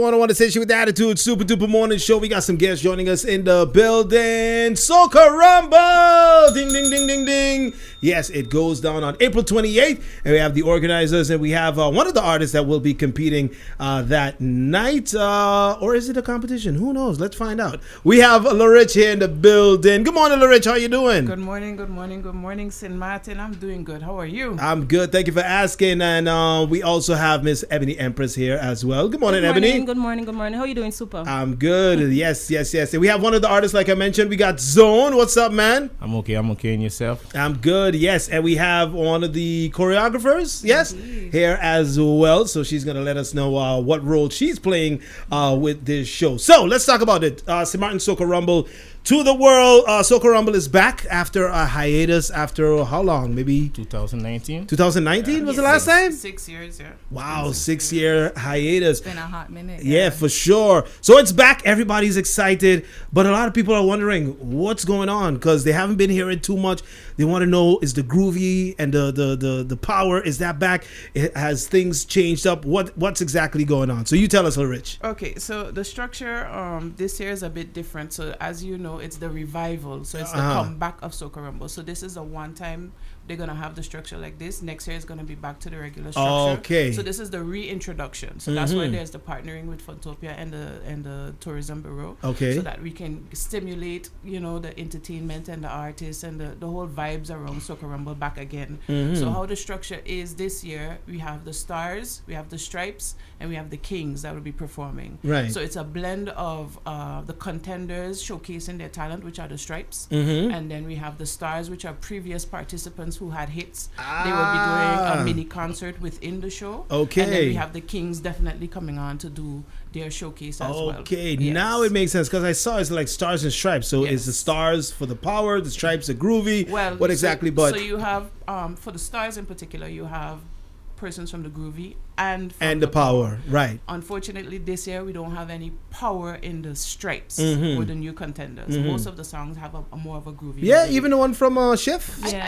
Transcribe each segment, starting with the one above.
101 Station with Attitude, Super Duper Morning Show. We got some guests joining us in the building. Soca Rumble! Ding, ding, ding, ding, ding. Yes, it goes down on April 28th. And we have the organizers and we have one of the artists that will be competing that night. Or is it a competition? Who knows? Let's find out. We have LaRich here in the building. Good morning, LaRich. How you doing? Good morning, good morning, good morning, St.Maarten. I'm doing good. How are you? I'm good. Thank you for asking. And we also have Miss Ebony Empress here as well. Good morning, Ebony. Good morning. How are you doing, Super? I'm good. Yes. And we have one of the artists, like I mentioned. We got Zone. What's up, man? I'm okay. And yourself? I'm good. Yes. And we have one of the choreographers, yes, here as well. So she's going to let us know what role she's playing with this show. So let's talk about it. St.Maarten Soca Rumble to the world. Soca Rumble is back after a hiatus after how long? Maybe 2019? 2019 was the last time? 6 years, yeah. Wow, 6 year hiatus. It's been a hot minute. Yeah, for sure. So it's back. Everybody's excited. But a lot of people are wondering what's going on because they haven't been hearing too much. They want to know, is the groovy and the power, is that back? Has things changed up? What's exactly going on? So you tell us, LaRich. Okay, so the structure this year is a bit different. So as you know, it's the revival. So it's the comeback of Soca Rumble. So this is a one-time. They're going to have the structure like this. Next year is going to be back to the regular structure. Okay. So this is the reintroduction. So that's why there's the partnering with Funtopia and the Tourism Bureau. Okay. So that we can stimulate, the entertainment and the artists and the whole vibes around Soca Rumble back again. So how the structure is this year, we have the stars, we have the stripes, and we have the kings that will be performing. Right. So it's a blend of the contenders showcasing their talent, which are the stripes. And then we have the stars, which are previous participants who had hits. They will be doing a mini concert within the show. Okay. And then we have the kings definitely coming on to do their showcase as well. Okay, Yes. now it makes sense because I saw it's like stars and stripes. So is the stars for the power, the stripes are groovy? Well, what exactly? So you have for the stars in particular, you have persons from the groovy and the power, right? Unfortunately, this year we don't have any power in the stripes with the new contenders. Most of the songs have a more of a groovy. Yeah, melody. even the one from Chef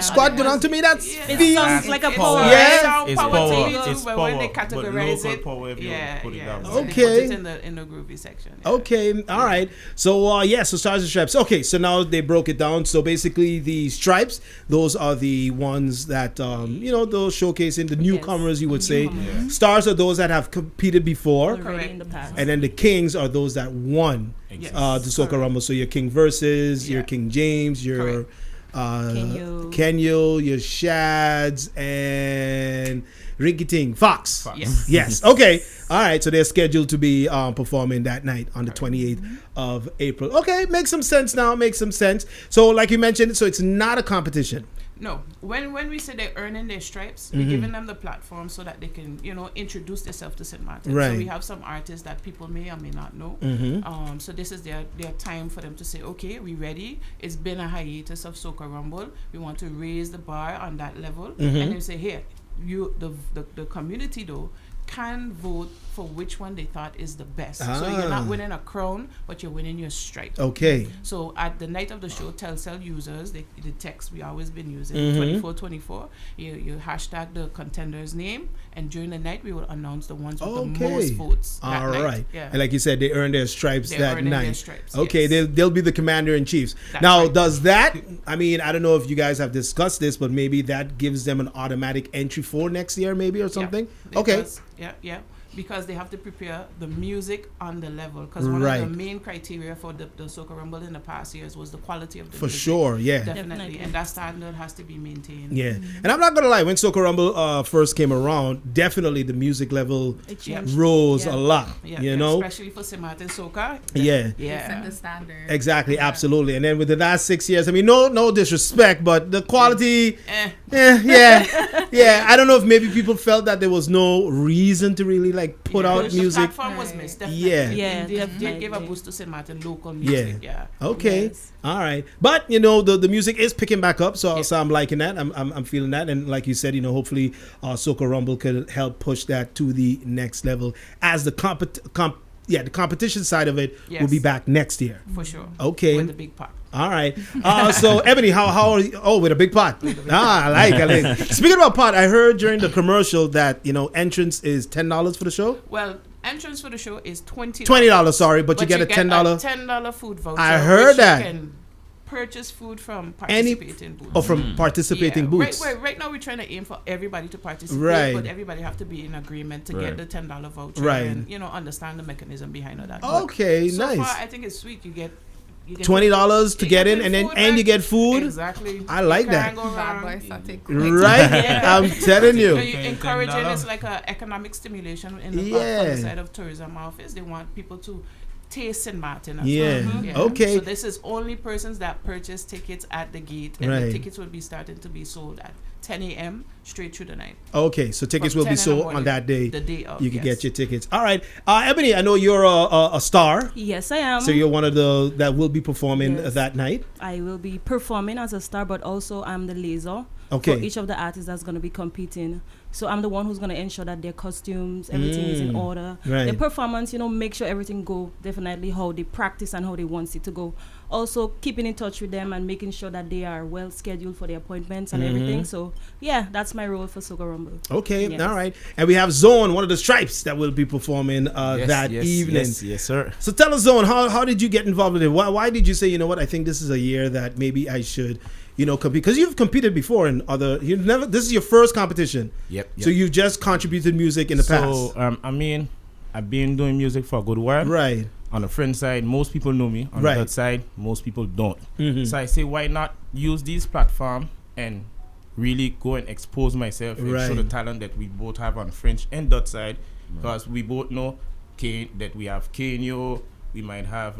Squad. Good on to me. That's It sounds like a power. Yeah. It's power power. to you, It's but power. when they But categorize local it, power if you put it that way. So Okay. they put it in the groovy section. Yeah. okay. All right. So so stars and stripes. Okay, so now they broke it down. So basically, the stripes, those are the ones that those showcasing the newcomers. You would say. Stars are those that have competed before. Already in the past. And then the kings are those that won Yes. the Soca Rumble. So your King Versus, your King James, your Kenyo, your Shads, and Rinky Ting Fox. Yes. Okay. All right. So they're scheduled to be performing that night on the 28th of April. Okay. Makes some sense now. Makes some sense. So like you mentioned, so it's not a competition. No, when we say they're earning their stripes, we're giving them the platform so that they can, introduce themselves to St.Maarten. Right. So we have some artists that people may or may not know. So this is their time for them to say, okay, we ready. It's been a hiatus of Soca Rumble. We want to raise the bar on that level. And then say, here, the community though can vote for which one they thought is the best. So you're not winning a crown, but you're winning your stripe. Okay. So at the night of the show, Telcel users, the text we always been using, 2424, you hashtag the contender's name, and during the night we will announce the ones with the most votes. All night. right. Yeah. And like you said, they earn their stripes that night. Their stripes, okay, yes. they'll be the commander in chiefs. That's now, right. does that? I mean, I don't know if you guys have discussed this, but maybe that gives them an automatic entry for next year, maybe or something. Yeah, okay. Yeah. Because they have to prepare the music on the level. Because one of the main criteria for the Soca Rumble in the past years was the quality of the music. For sure, yeah. Definitely. And that standard has to be maintained. Yeah. And I'm not going to lie, when Soca Rumble first came around, definitely the music level rose a lot, you know? Especially for St.Maarten Soca. Yeah. Set the standard. Exactly, absolutely. And then with the last 6 years, I mean, no disrespect, but the quality, yeah. I don't know if maybe people felt that there was no reason to really put out music. The platform was missed, definitely. They gave a boost to St.Maarten local music. Yeah. Okay. Yes. All right. But the music is picking back up, so I'm liking that. I'm feeling that, and like you said, hopefully Soca Rumble could help push that to the next level as the the competition side of it will be back next year. For sure. Okay. With the big pot. All right. So Ebony, how are you? Oh, with a big pot. I like. Speaking about pot, I heard during the commercial that entrance is $10 for the show. Well, entrance for the show is $20. $20, sorry, but you get a $10. $10 food voucher. I heard which that. You can purchase food from participating booths. Or from participating booths. Right now we're trying to aim for everybody to participate, Right. but everybody have to be in agreement to get the $10 voucher, Right. and understand the mechanism behind all that. Okay, so nice. far, I think it's sweet. You get $20 to get in, and you get food. Exactly. I like You that. can't go Bad wrong. boy saute. Right? Yeah. I'm telling You you. you're encouraging, it's like an economic stimulation in the Yeah. from the side of tourism office. They want people to taste St.Maarten as Yeah. well. Okay. So this is only persons that purchase tickets at the gate, and Right. the tickets will be starting to be sold at 10 a.m. straight through the night. Okay, so tickets From will be 10 in the sold on morning, that day. the day of, You can yes. get your tickets. All right. Ebony, I know you're a star. Yes, I am. So you're one of the that will be performing Yes. that night. I will be performing as a star, but also I'm the liaison Okay. for each of the artists that's going to be competing. So I'm the one who's going to ensure that their costumes, everything is in order. Right. The performance, make sure everything go definitely how they practice and how they want it to go. Also keeping in touch with them and making sure that they are well scheduled for their appointments and everything. So yeah, that's my role for Soca Rumble. Okay, Yes. all right. And we have Zone, one of the Stripes, that will be performing that evening. Yes, sir. So tell us, Zone, how did you get involved with it? Why did you say, you know what, I think this is a year that maybe I should, compete? Because you've competed before in other, this is your first competition. Yep. So you've just contributed music in the past. I've been doing music for a good while. Right. On the friend side, most people know me. On Right. the third side, most people don't. Mhm. So I say, why not use this platform and really go and expose myself and show Right. the talent that we both have on French and Dutch side, because we both know that we have Kenyo, we might have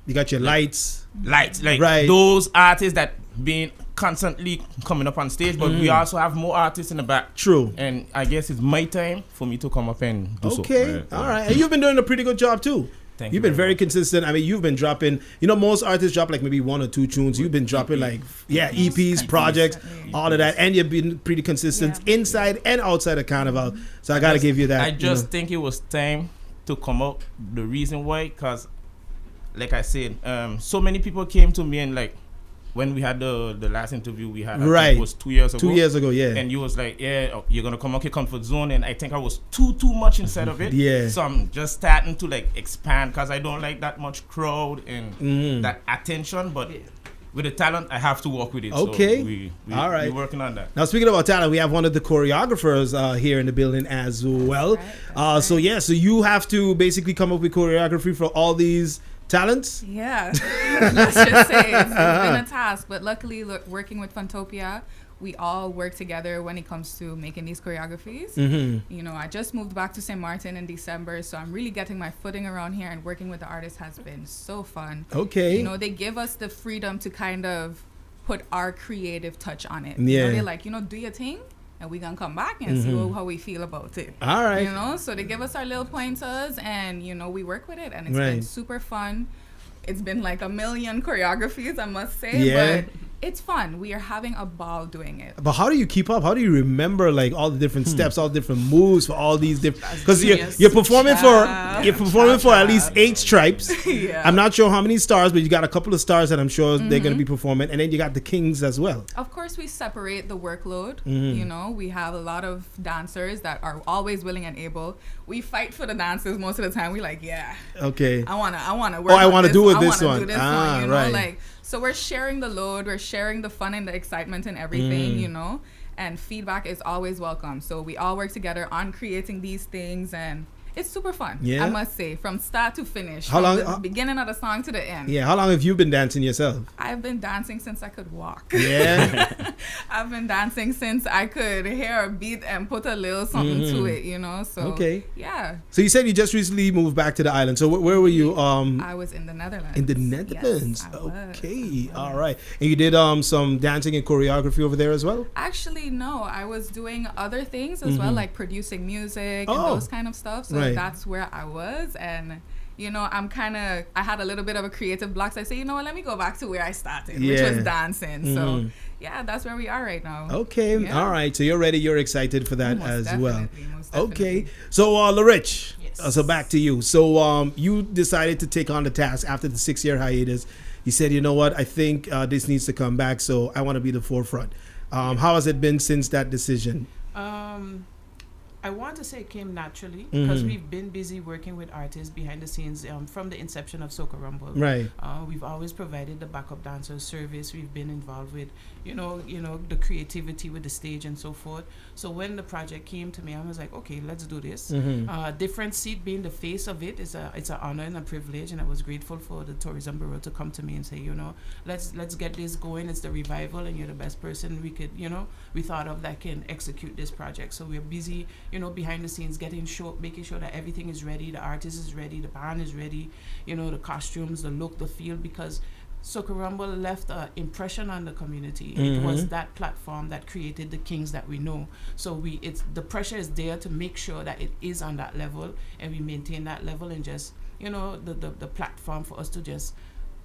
You got your lights. lights, like Right. those artists that been constantly coming up on stage, but we also have more artists in the back. True. And I guess it's my time for me to come up and do so. Okay. All right. And you've been doing a pretty good job too. Thank You've you been very much. consistent. I mean, you've been dropping, most artists drop like maybe 1 or 2 tunes. You've been dropping like, EPs, projects, all of that. And you've been pretty consistent inside and outside of Carnival. So I got to give you that. I just think it was time to come out. The reason why, because like I said, so many people came to me and like, when we had the last interview we had, I think it was 2 years ago. 2 years ago, yeah. And you was like, you're gonna come out your comfort zone, and I think I was too much inside of it. Yeah. So I'm just starting to like expand, because I don't like that much crowd and that attention. But with the talent, I have to work with it. Okay. So we All right. we're working on that. Now, speaking about talent, we have one of the choreographers here in the building as well. So you have to basically come up with choreography for all these talents. Yeah, let's just say it's been a task, but luckily working with Funtopia, we all work together when it comes to making these choreographies. I just moved back to St.Maarten in December, so I'm really getting my footing around here, and working with the artists has been so fun. Okay. They give us the freedom to kind of put our creative touch on it. Yeah. They're like, do your thing, and we're gonna come back and see how we feel about it. All right. So they give us our little pointers, and we work with it, and it's Right. been super fun. It's been like a million choreographies, I must say, Yeah. but it's fun. We are having a ball doing it. But how do you keep up? How do you remember like all the different steps, all the different moves for all these different? Because you're performing for at least 8 stripes. Yeah. I'm not sure how many stars, but you got a couple of stars that I'm sure they're going to be performing, and then you got the kings as well. Of course, we separate the workload. We have a lot of dancers that are always willing and able. We fight for the dancers most of the time. We like, Okay. I wanna work. I on wanna this. do with I this wanna one. do this Ah, one, right. So we're sharing the load, we're sharing the fun and the excitement and everything, and feedback is always welcome. So we all work together on creating these things, and it's super fun. Yeah. I must say, from start to finish, How from long- the beginning of the song to the end. Yeah. How long have you been dancing yourself? I've been dancing since I could walk. Yeah. I've been dancing since I could hear a beat and put a little something to it, So Okay. yeah, So you said you just recently moved back to the island. So where were you? I was in the Netherlands. In the Netherlands. Yes, I was. Okay. All right. And you did some dancing and choreography over there as well? Actually, no. I was doing other things as well, like producing music and Oh. those kind of stuff. So Right. that's where I was. And, I had a little bit of a creative block. So I said, let me go back to where I started, which Yeah. was dancing. So, yeah, that's where we are right now. Okay. Yeah. All right. So you're ready. You're excited for that Most as well. definitely, most Okay. definitely. So, Larich, Yes. so back to you. So, you decided to take on the task after the 6-year hiatus. You said, you know what? I think this needs to come back. So I want to be the forefront. How has it been since that decision? I want to say it came naturally because we've been busy working with artists behind the scenes from the inception of Soca Rumble. Right. We've always provided the backup dancer service. We've been involved with, the creativity with the stage and so forth. So when the project came to me, I was like, okay, let's do this. Different seat being the face of it it's an honor and a privilege, and I was grateful for the tourism bureau to come to me and say, let's get this going. It's the revival, and you're the best person we thought of that can execute this project. So we're busy, behind the scenes, making sure that everything is ready, the artist is ready, the band is ready, the costumes, the look, the feel, because Soca Rumble left an impression on the community. It was that platform that created the kings that we know. So the pressure is there to make sure that it is on that level, and we maintain that level, and just the platform for us to just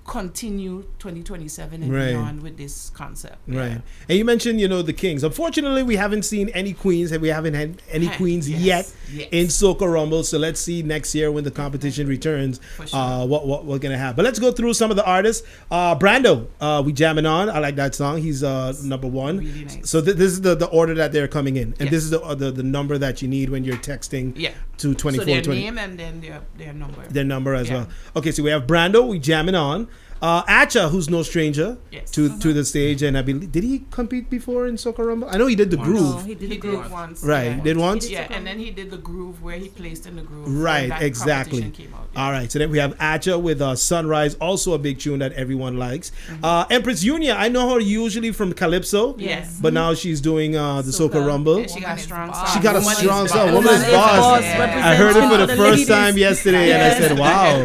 continue 2027 and beyond with this concept. Right. And you mentioned, the kings. Unfortunately, we haven't seen any queens, and we haven't had any queens yet in Soca Rumble. So let's see next year when the competition returns, what we're gonna have. But let's go through some of the artists. Brando, we jamming on. I like that song. He's number one. Really nice. So this is the order that they're coming in, and this is the number that you need when you're texting to 24. So their name and then their number. Their number as well. Okay, so we have Brando, we jamming on. Acha, who's no stranger to the stage, and I believe, did he compete before in Soca Rumble? I know he did the groove. No, he did the groove once. Right, did once? Yeah, and then he did the groove where he placed in the groove. Right, that exactly. Came out, All right, so then we have Acha with Sunrise, also a big tune that everyone likes. Empress Unia, I know her usually from Calypso. Yes. But now she's doing the Soca Rumble. Yeah, she got a strong song. She got a strong song. Woman Woman is is boss. boss. Yeah. I heard it for the The first ladies. time yesterday, and I said, wow.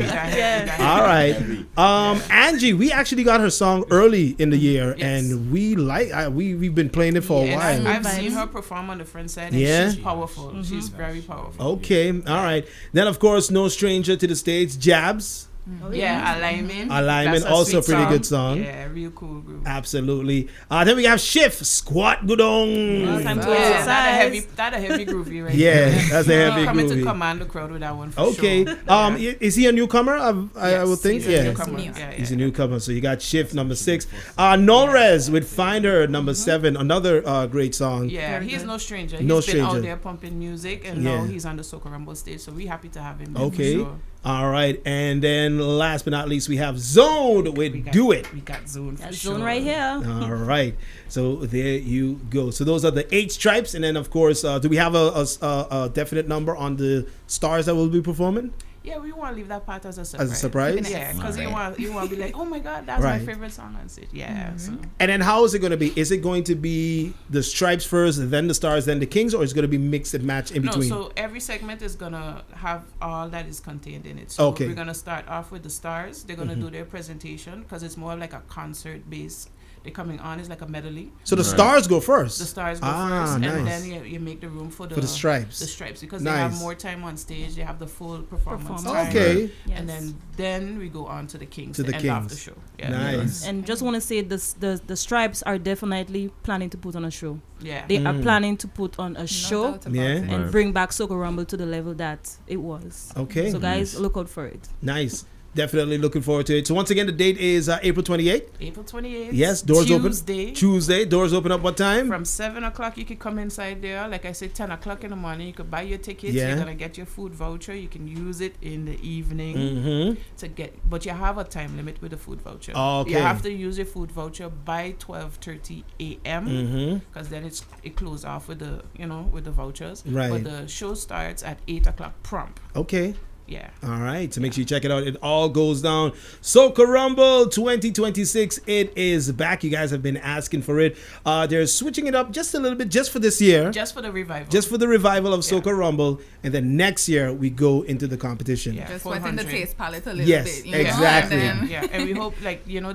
All right. right. Angie, we actually got her song early in the year, and we we've been playing it for a while. I've seen her perform on the front side, and she's powerful. She's very powerful. Okay, all right. Then, of course, no stranger to the stage, Jabs. Alignment. Alignment, also a pretty good song. Yeah, real cool group. Absolutely. Then we have Shift, Squat Gudong. Time to exercise. That a heavy groovy right Yeah, there. that's a heavy Coming groovy. to command the crowd with that one for Okay. sure. Is he a newcomer? I would think. He's a newcomer. He's a newcomer. So you got Shift number 6. Nolrez with Find Her number 7. Another great song. Yeah, he's no stranger. He's No been stranger. out there pumping music, and now he's on the Soca Rumble stage. So we're happy to have him. Okay. For sure. All right. And then last but not least, we have Zoned with Do It. We got Zone for That's sure. Zone right here. All right. So there you go. So those are the 8 stripes. And then, of course, do we have a definite number on the stars that will be performing? Yeah, we want to leave that part as a surprise. As a surprise? Yeah, because you want to be like, oh my God, that's my favorite song on stage. Yeah. So. And then how is it going to be? Is it going to be the stripes first, then the stars, then the kings, or is it going to be mixed and matched in between? No, so every segment is going to have all that is contained in it. So we're going to start off with the stars. They're going to do their presentation because it's more like a concert-based. They're coming on is like a medley. So the stars go first. The stars go first, nice. and then you make the room for the stripes. The stripes because they have more time on stage. They have the full performance time. Okay. Yes. And then we go on to the kings. To the end of kings. the show. Yeah. Nice. And just want to say the stripes are definitely planning to put on a show. Yeah. They are planning to put on a No show doubt about Yeah. it. and bring back Soca Rumble to the level that it was. Okay. So guys, look out for it. Nice. Definitely looking forward to it. So once again, the date is April 28th. April 28th. Yes, doors Tuesday. open. Tuesday. Doors open up what time? From 7 o'clock, you can come inside there. Like I said, 10 o'clock in the morning, you could buy your tickets. Yeah. You're going to get your food voucher. You can use it in the evening Mm-hmm. to get, but you have a time limit with the food voucher. Okay. You have to use your food voucher by 12:30 a.m. Mm-hmm. because then it closes off with the, with the vouchers. Right. But the show starts at 8 o'clock prompt. Okay. Yeah. All right. So make sure you check it out. It all goes down. Soca Rumble 2026. It is back. You guys have been asking for it. They're switching it up just a little bit just for this year. Just for the revival. Just for the revival of Soca Rumble. And then next year we go into the competition. Yeah. Just wetting the 400. taste palette a little Yes, bit. You know? exactly. And then- Yeah, and we hope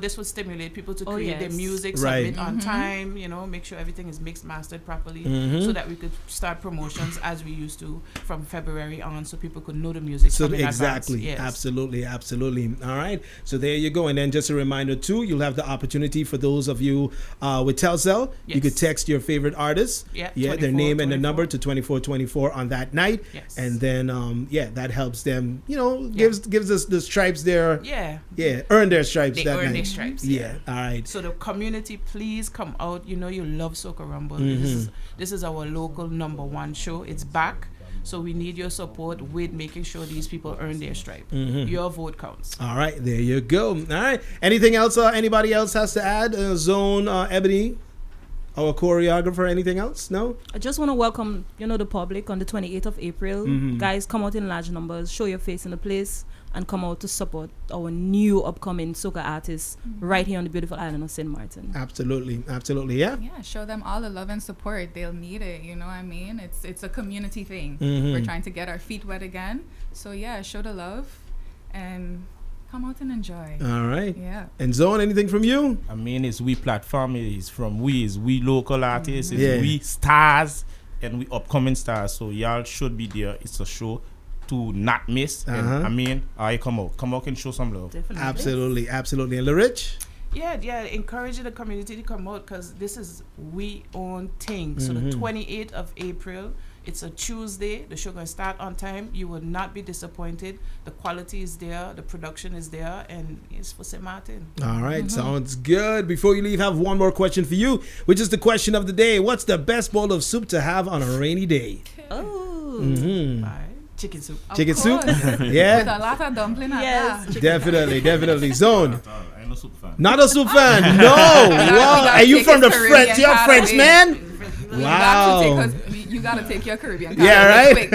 this would stimulate people to create their yes. music, Right. submit on time, make sure everything is mixed, mastered properly, Mhm. so that we could start promotions as we used to from February on, so people could know the music. So Absolutely, in exactly. advance. Yes. Absolutely. All right. So there you go. And then just a reminder too, you'll have the opportunity for those of you with Telcel, you could text your favorite artist, their name and the number to 2424 on that night. Yes. And then that helps them, gives us the stripes there. Earn their stripes they that earn night. their stripes. All right. So the community, please come out. You love Soca Rumble. This is our local #1 show. It's back. So we need your support with making sure these people earn their stripe. Your vote counts. All right, there you go. All right. Anything else anybody else has to add? Zone, Ebony, our choreographer, anything else? No? I just want to welcome, the public on the 28th of April. Guys, come out in large numbers, show your face in the place, and come out to support our new upcoming soca artists right here on the beautiful island of St.Maarten. Absolutely, yeah. Yeah, show them all the love and support. They'll need it, you know what I mean? It's a community thing. We're trying to get our feet wet again. So yeah, show the love and come out and enjoy. All right. Yeah. And Zone, anything from you? I mean, it's we platform. It's we local artists. It's we stars and we upcoming stars. So y'all should be there. It's a show to not miss. And I mean, I come out and show some love. Definitely. Absolutely. And Larich? Yeah, encouraging the community to come out because this is we own thing. So the 28th of April, it's a Tuesday. The show going to start on time. You will not be disappointed. The quality is there. The production is there. And it's for St.Maarten. All right. Sounds good. Before you leave, I have one more question for you, which is the question of the day. What's the best bowl of soup to have on a rainy day? Oh. All right. Chicken soup. Chicken soup? Yeah. With a lot of dumpling at that. Definitely. Zone. I'm a soup fan. Not a soup fan. No. Wow. Are you from the French? You're French, man? Wow. You got to take your Caribbean. Yeah, right?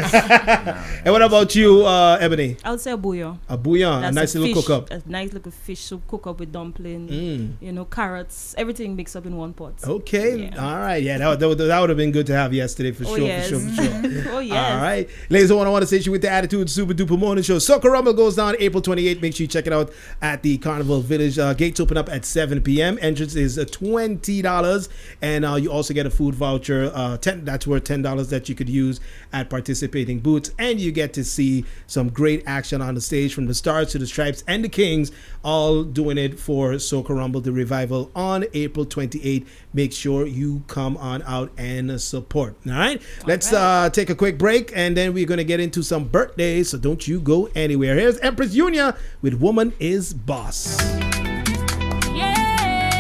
And what about you, Ebony? I would say a bouillon. A bouillon, That's a nice little cook-up. A nice little fish soup cook-up with dumpling, carrots, everything mixed up in one pot. Okay, all right. Yeah, that would have been good to have yesterday for sure. Yes. For sure. Oh, yes. All right. Ladies and gentlemen, I want to say you with the Attitude Super Duper Morning Show. Soca Rumble goes down April 28th. Make sure you check it out at the Carnival Village. Gates open up at 7 p.m. Entrance is $20. And you also get a food voucher. That's worth $10 that you could use at participating booths, and you get to see some great action on the stage from the Stars to the Stripes and the Kings, all doing it for Soca Rumble, the revival on April 28th. Make sure you come on out and support. All right, let's take a quick break, and then we're going to get into some birthdays, so don't you go anywhere. Here's Empress Junior with Woman is Boss.